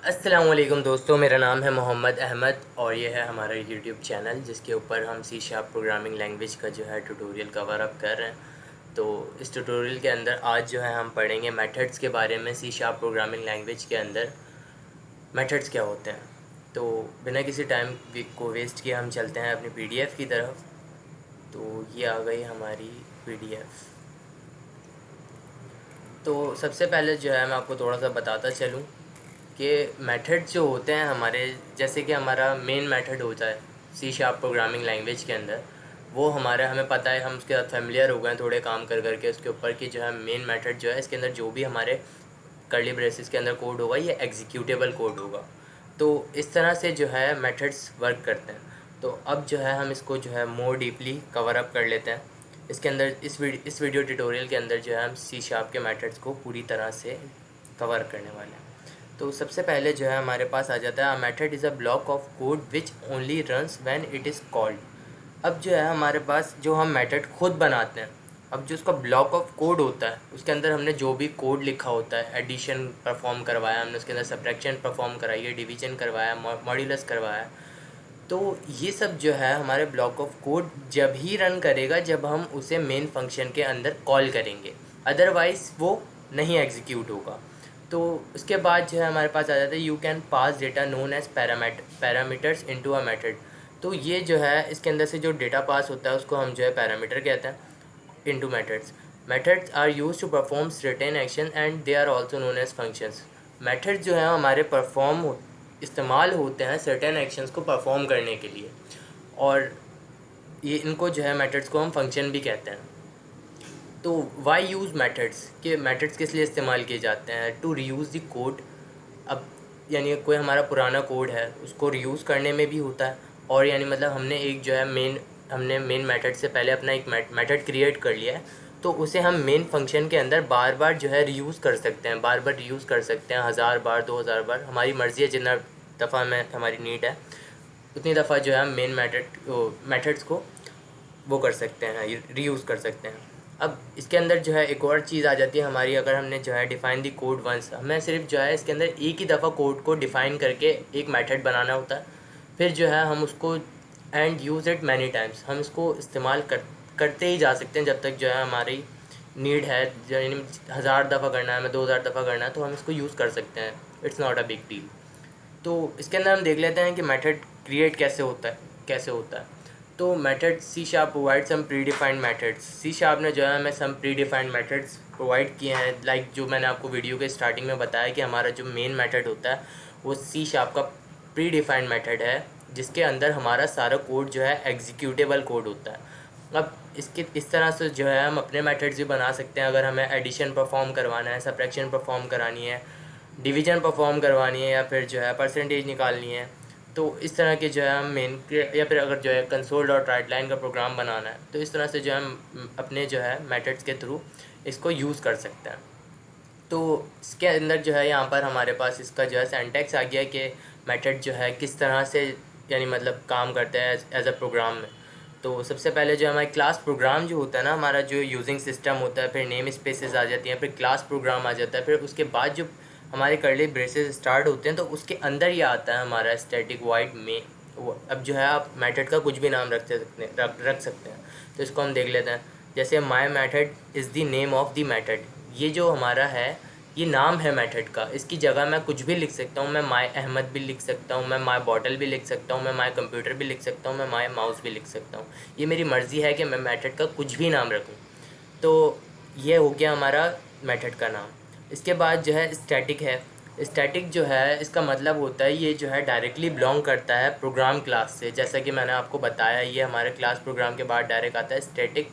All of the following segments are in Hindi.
अस्सलाम वालेकुम दोस्तों, मेरा नाम है मोहम्मद अहमद और ये है हमारा यूट्यूब चैनल जिसके ऊपर हम सी शार्प प्रोग्रामिंग लैंग्वेज का जो है ट्यूटोरियल कवर अप कर रहे हैं। तो इस ट्यूटोरियल के अंदर आज जो है हम पढ़ेंगे मेथड्स के बारे में। सी शार्प प्रोग्रामिंग लैंग्वेज के अंदर मेथड्स क्या होते हैं। तो बिना किसी टाइम को वेस्ट किए हम चलते हैं अपनी पीडीएफ की तरफ। तो ये आ गई हमारी पीडीएफ। तो सबसे पहले जो है मैं आपको थोड़ा सा बताता चलूँ कि मेथड जो होते हैं हमारे, जैसे कि हमारा मेन मेथड होता है सी शार्प प्रोग्रामिंग लैंग्वेज के अंदर, वो हमारा हमें पता है, हम उसके साथ फेमिलियर हो गए हैं थोड़े काम कर करके उसके ऊपर कि जो है मेन मेथड जो है इसके अंदर जो भी हमारे कर्ली ब्रेसेस के अंदर कोड होगा ये एग्जीक्यूटेबल कोड होगा। तो इस तरह से जो है मेथड्स वर्क करते हैं। तो अब जो है हम इसको जो है मोर डीपली कवर अप कर लेते हैं। इसके अंदर इस वीडियो ट्यूटोरियल के अंदर जो है हम सी शार्प के मेथड्स को पूरी तरह से कवर करने वाले हैं। तो सबसे पहले जो है हमारे पास आ जाता है, method is a block of code which only runs when it is called. अब जो है हमारे पास जो हम मेथड खुद बनाते हैं, अब जो उसका ब्लॉक ऑफ कोड होता है उसके अंदर हमने जो भी कोड लिखा होता है, एडिशन परफॉर्म करवाया हमने, उसके अंदर सब्ट्रैक्शन परफॉर्म कराई है, डिवीजन करवाया, मॉड्यूलस करवाया, तो ये सब जो है हमारे ब्लॉक ऑफ कोड जब ही रन करेगा जब हम उसे मेन फंक्शन के अंदर कॉल करेंगे, अदरवाइज़ वो नहीं एग्जीक्यूट होगा। तो उसके बाद जो है हमारे पास आ जाता है you can pass data known as parameters into a method. तो ये जो है इसके अंदर से जो डेटा पास होता है उसको हम जो है पैरामीटर कहते हैं into methods. Methods are use to perform certain action and they are also known as functions. Method जो है हमारे इस्तेमाल होते हैं सर्टेन एक्शंस को परफॉर्म करने के लिए, और ये इनको जो है मेथड्स को हम फंक्शन भी कहते हैं। तो वाई यूज़ मेथड्स, के मेथड्स किस लिए इस्तेमाल किए जाते हैं? To reuse the code. अब यानी कोई हमारा पुराना कोड है उसको रीयूज़ करने में भी होता है, और यानी मतलब हमने मेन मेथड से पहले अपना एक मेथड क्रिएट कर लिया है, तो उसे हम मेन फंक्शन के अंदर बार बार जो है रीयूज़ कर सकते हैं, बार बार रीयूज़ कर सकते हैं, 1000 बार 2000 बार, हमारी मर्ज़ी है, जितना दफ़ा में हमारी नीड है उतनी दफ़ा जो है हम मेन मेथड्स को वो कर सकते हैं, रीयूज़ कर सकते हैं। अब इसके अंदर जो है एक और चीज़ आ जाती है हमारी, अगर हमने जो है डिफ़ाइन दी कोड वंस, हमें सिर्फ जो है इसके अंदर एक ही दफ़ा कोड को डिफ़ाइन करके एक मेथड बनाना होता है, फिर जो है हम उसको and use it many times, हम इसको इस्तेमाल करते ही जा सकते हैं जब तक जो है हमारी नीड है। यानी 1000 दफ़ा करना है, हमें 2000 दफ़ा करना है, तो हम इसको यूज़ कर सकते हैं। It's not a big deal. तो इसके अंदर हम देख लेते हैं कि मेथड क्रिएट कैसे होता है। तो method C sharp provide some predefined methods. C sharp ने जो है हमें some predefined methods provide किए हैं, लाइक जो मैंने आपको वीडियो के स्टार्टिंग में बताया कि हमारा जो मेन मेथड होता है वो सी शार्प का प्री डिफाइंड मेथड है, जिसके अंदर हमारा सारा कोड जो है एग्जीक्यूटेबल कोड होता है। अब इस तरह से जो है हम अपने मेथड्स भी बना सकते हैं। अगर हमें एडिशन परफॉर्म करवाना है, सब्ट्रैक्शन परफॉर्म करानी है, डिवीज़न परफॉर्म करवानी है, या फिर जो है परसेंटेज निकालनी है, तो इस तरह के जो है हम या फिर अगर जो है कंसोल डॉट राइट लाइन का प्रोग्राम बनाना है, तो इस तरह से जो है हम अपने जो है मेथड्स के थ्रू इसको यूज़ कर सकते हैं। तो इसके अंदर जो है यहाँ पर हमारे पास इसका जो है सिंटैक्स आ गया कि मेथड जो है किस तरह से यानी मतलब काम करता है एज अ प्रोग्राम में। तो सबसे पहले जो हमारी क्लास प्रोग्राम जो होता है ना, हमारा जो यूजिंग सिस्टम होता है, फिर नेम स्पेसेस आ जाती हैं, फिर क्लास प्रोग्राम आ जाता है, फिर उसके बाद जो हमारे कर्ली ब्रेसेस स्टार्ट होते हैं तो उसके अंदर ये आता है हमारा स्टैटिक वॉइड में। अब जो है आप मेथड का कुछ भी नाम रख सकते हैं। तो इसको हम देख लेते हैं, जैसे my method is the name of the method. ये जो हमारा है ये नाम है मेथड का, इसकी जगह मैं कुछ भी लिख सकता हूँ। मैं माई अहमद भी लिख सकता हूँ, मैं माई बॉटल भी लिख सकता हूँ, मैं माई कंप्यूटर भी लिख सकता हूँ, मैं माई माउस भी लिख सकता हूँ। ये मेरी मर्ज़ी है कि मैं मेथड का कुछ भी नाम रखूँ। तो ये हो गया हमारा मेथड का नाम। इसके बाद जो है स्टैटिक है। स्टैटिक जो है इसका मतलब होता है ये जो है डायरेक्टली बिलोंग करता है प्रोग्राम क्लास से। जैसा कि मैंने आपको बताया, ये हमारे क्लास प्रोग्राम के बाद डायरेक्ट आता है स्टैटिक।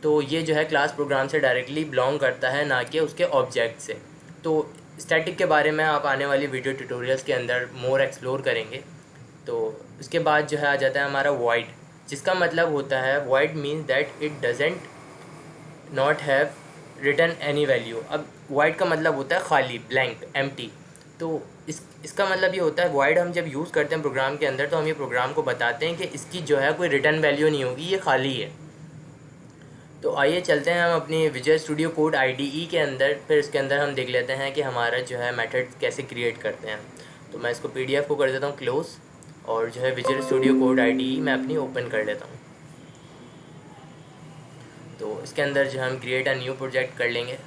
तो ये जो है क्लास प्रोग्राम से डायरेक्टली बिलोंग करता है, ना कि उसके ऑब्जेक्ट से। तो स्टैटिक के बारे में आप आने वाली वीडियो ट्यूटोरियल्स के अंदर मोर एक्सप्लोर करेंगे। तो उसके बाद जो है आ जाता है हमारा वॉइड, जिसका मतलब होता है void means that it doesn't not have return any value. अब वॉइड का मतलब होता है खाली, ब्लैंक, एम्प्टी। तो इसका मतलब ये होता है वॉइड हम जब यूज़ करते हैं प्रोग्राम के अंदर, तो हम ये प्रोग्राम को बताते हैं कि इसकी जो है कोई रिटर्न वैल्यू नहीं होगी, ये खाली है। तो आइए चलते हैं हम अपनी विजुअल स्टूडियो कोड IDE के अंदर, फिर इसके अंदर हम देख लेते हैं कि हमारा जो है मेथड कैसे क्रिएट करते हैं। तो मैं इसको PDF को कर देता हूँ क्लोज़, और जो है विजुअल स्टूडियो कोड IDE मैं अपनी ओपन कर लेता हूँ। तो इसके अंदर जो हम क्रिएट अ न्यू प्रोजेक्ट कर लेंगे,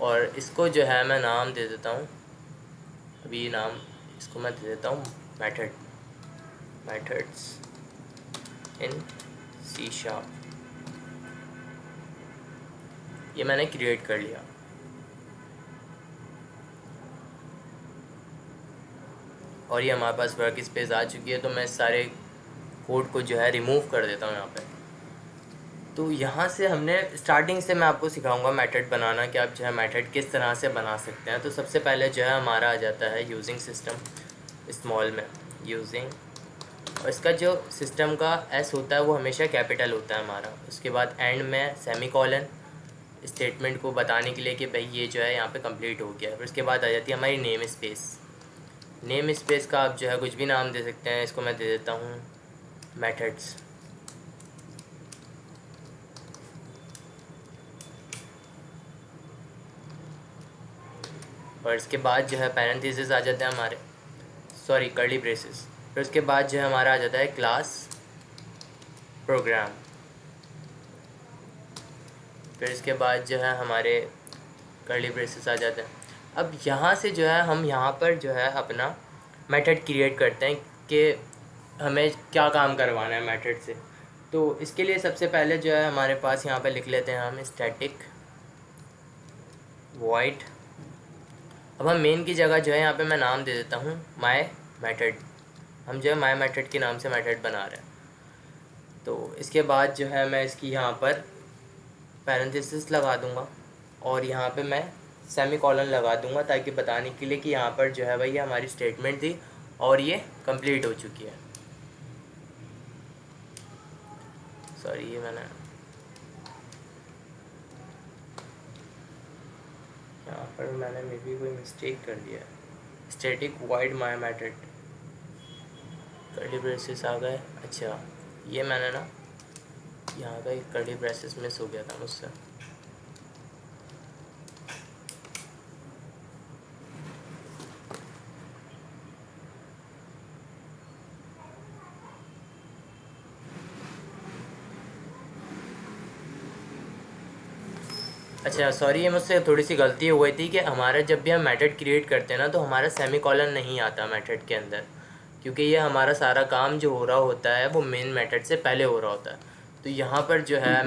और इसको जो है मैं नाम दे देता हूँ, अभी नाम इसको मैं दे देता हूँ मेथड्स इन C#। ये मैंने क्रिएट कर लिया। और ये हमारे पास वर्क स्पेस आ चुकी है। तो मैं सारे कोड को जो है रिमूव कर देता हूँ यहाँ पे। तो यहाँ से हमने स्टार्टिंग से मैं आपको सिखाऊंगा मेथड बनाना, कि आप जो है मेथड किस तरह से बना सकते हैं। तो सबसे पहले जो है हमारा आ जाता है यूजिंग सिस्टम स्मॉल में, यूजिंग, और इसका जो सिस्टम का S होता है वो हमेशा कैपिटल होता है हमारा। उसके बाद एंड में सेमीकोलन, स्टेटमेंट को बताने के लिए कि भाई ये जो है यहाँ पे कंप्लीट हो गया। फिर उसके बाद आ जाती है हमारी नेम स्पेस। नेम स्पेस का आप जो है कुछ भी नाम दे सकते हैं। इसको मैं दे देता हूँ मेथड्स। और इसके बाद जो है पैरेंथेसिस आ जाते हैं हमारे, सॉरी कर्ली ब्रेसेस। फिर उसके बाद जो है हमारा आ जाता है क्लास प्रोग्राम। फिर इसके बाद जो है हमारे कर्ली ब्रेसेस आ जाते हैं। अब यहाँ से जो है हम यहाँ पर जो है अपना मेथड क्रिएट करते हैं कि हमें क्या काम करवाना है मेथड से। तो इसके लिए सबसे पहले जो है हमारे पास यहाँ पे लिख लेते हैं हम स्टैटिक वॉइड। अब हम मेन की जगह जो है यहाँ पे मैं नाम दे देता हूँ माय मेथड। हम जो है माय मेथड के नाम से मेथड बना रहे हैं। तो इसके बाद जो है मैं इसकी यहाँ पर पैरेंथेसिस लगा दूँगा, और यहाँ पे मैं सेमीकोलन लगा दूँगा, ताकि बताने के लिए कि यहाँ पर जो है भाई ये हमारी स्टेटमेंट थी और ये कंप्लीट हो चुकी है। सॉरी, ये मैंने यहाँ पर मे बी कोई मिस्टेक कर दिया। Static void my method, curly braces आ गए। अच्छा, ये मैंने ना यहाँ का एक कर्ली ब्रेसेस मिस हो गया था मुझसे। अच्छा सॉरी, ये मुझसे थोड़ी सी गलती हो गई थी कि हमारा जब भी हम मेथड क्रिएट करते हैं ना, तो हमारा सेमीकोलन नहीं आता मेथड के अंदर, क्योंकि ये हमारा सारा काम जो हो रहा होता है वो मेन मेथड से पहले हो रहा होता है। तो यहाँ पर जो है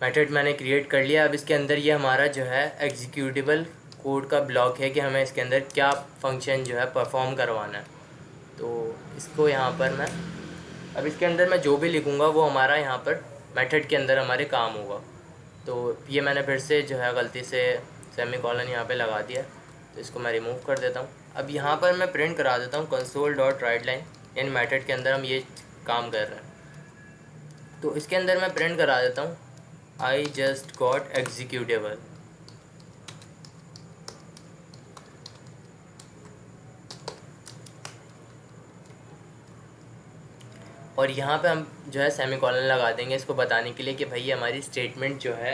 मेथड मैंने क्रिएट कर लिया। अब इसके अंदर ये हमारा जो है एग्जीक्यूटिबल कोड का ब्लॉक है कि हमें इसके अंदर क्या फंक्शन जो है परफॉर्म करवाना है। तो इसको यहाँ पर मैं, अब इसके अंदर मैं जो भी लिखूँगा वो हमारा यहाँ पर मेथड के अंदर हमारे काम होगा। तो ये मैंने फिर से जो है गलती से सेमीकोलन यहाँ पे लगा दिया, तो इसको मैं रिमूव कर देता हूँ। अब यहाँ पर मैं प्रिंट करा देता हूँ console.writeline, यानी मेथड के अंदर हम ये काम कर रहे हैं। तो इसके अंदर मैं प्रिंट करा देता हूँ I just got executable। और यहाँ पे हम जो है सेमीकोलन लगा देंगे इसको बताने के लिए कि भाई हमारी स्टेटमेंट जो है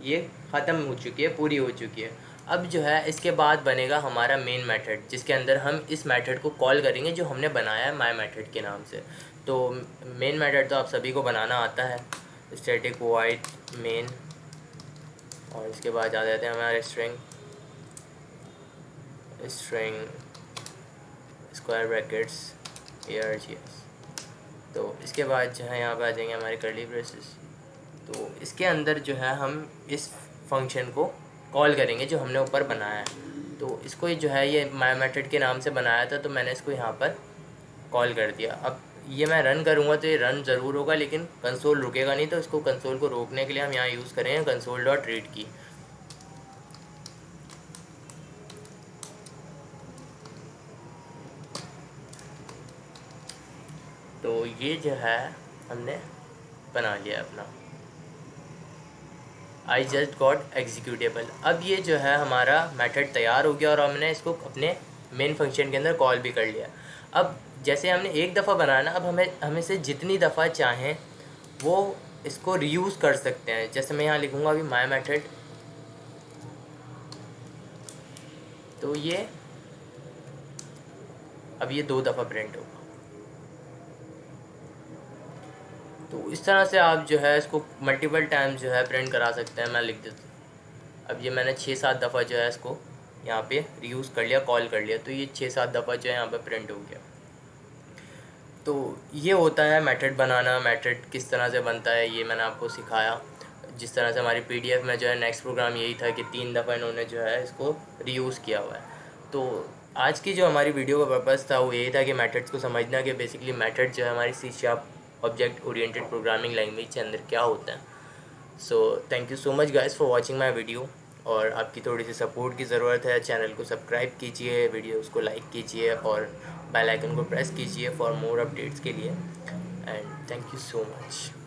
ये ख़त्म हो चुकी है, पूरी हो चुकी है। अब जो है इसके बाद बनेगा हमारा मेन मेथड, जिसके अंदर हम इस मेथड को कॉल करेंगे जो हमने बनाया है माय मेथड के नाम से। तो मेन मेथड तो आप सभी को बनाना आता है, स्टैटिक वॉइड मेन, और इसके बाद आ जाते हैं हमारे स्ट्रिंग स्क्वायर ब्रैकेट्स ARGS। तो इसके बाद जो है यहाँ पे आ जाएंगे हमारे कर्ली ब्रेसेस। तो इसके अंदर जो है हम इस फंक्शन को कॉल करेंगे जो हमने ऊपर बनाया है। तो इसको जो है ये माय मेथड के नाम से बनाया था, तो मैंने इसको यहाँ पर कॉल कर दिया। अब ये मैं रन करूँगा तो ये रन ज़रूर होगा, लेकिन कंसोल रुकेगा नहीं। तो इसको कंसोल को रोकने के लिए हम यहाँ यूज़ करेंगे console.read की। तो ये जो है हमने बना लिया अपना I just got executable। अब ये जो है हमारा मेथड तैयार हो गया और हमने इसको अपने मेन फंक्शन के अंदर कॉल भी कर लिया। अब जैसे हमने एक दफ़ा बनाना, अब हमें से जितनी दफ़ा चाहें वो इसको रीयूज़ कर सकते हैं। जैसे मैं यहाँ लिखूँगा अभी माय मेथड, तो ये अब ये 2 दफ़ा प्रिंट होगा। तो इस तरह से आप जो है इसको मल्टीपल टाइम्स जो है प्रिंट करा सकते हैं। मैं लिख देता हूँ, अब ये मैंने 6-7 दफ़ा जो है इसको यहाँ पे रीयूज़ कर लिया, कॉल कर लिया, तो ये 6-7 दफ़ा जो है यहाँ पे प्रिंट हो गया। तो ये होता है मेथड बनाना। मेथड किस तरह से बनता है ये मैंने आपको सिखाया। जिस तरह से हमारी पीडीएफ में जो है नेक्स्ट प्रोग्राम यही था कि 3 दफ़ा इन्होंने जो है इसको रीयूज़ किया हुआ है। तो आज की जो हमारी वीडियो का पर्पज़ था वो यही था कि मेथड्स को समझना, कि बेसिकली मेथड जो है हमारी C# object oriented programming language के अंदर क्या होता है। So thank you so much guys for watching my video, और आपकी थोड़ी सी सपोर्ट की ज़रूरत है। चैनल को सब्सक्राइब कीजिए, वीडियोस को लाइक कीजिए और बेल आइकन को प्रेस कीजिए फॉर मोर अपडेट्स के लिए। And thank you so much.